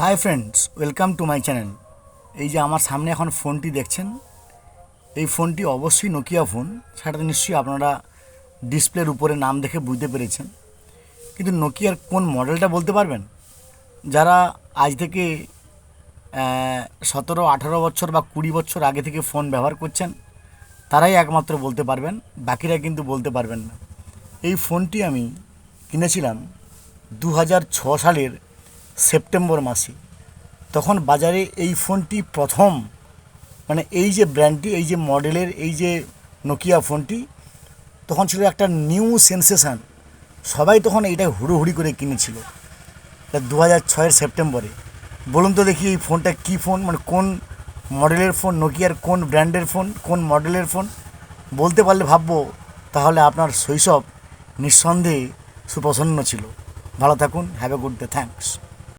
Hi friends, welcome to my channel. এই যে আমার সামনে এখন ফোনটি দেখছেন, এই ফোনটি অবশ্যই নোকিয়া ফোন। সেটা তো নিশ্চয়ই আপনারা ডিসপ্লের উপরে নাম দেখে বুঝতে পেরেছেন। কিন্তু নোকিয়ার কোন মডেলটা বলতে পারবেন? যারা আজ থেকে 17-18 বছর বা 20 বছর আগে থেকে ফোন ব্যবহার করছেন, তারাই একমাত্র বলতে পারবেন, বাকিরা কিন্তু বলতে পারবেন না। এই ফোনটি আমি কিনেছিলাম 2006 সালের সেপ্টেম্বর মাসে। তখন বাজারে এই ফোনটি প্রথম, মানে এই যে ব্র্যান্ডটি, এই যে মডেলের, এই যে নোকিয়া ফোনটি তখন ছিল একটা নিউ সেন্সেশন। সবাই তখন এইটা হুড়োহুড়ি করে কিনেছিল 2006-এর সেপ্টেম্বরে। বলুন তো দেখি, এই ফোনটা কী ফোন, মানে কোন মডেলের ফোন, নোকিয়ার কোন ব্র্যান্ডের ফোন, কোন মডেলের ফোন? বলতে পারলে ভাববো তাহলে আপনার শৈশব নিঃসন্দেহে সুপ্রসন্ন ছিল। ভালো থাকুন, have a good day, thanks.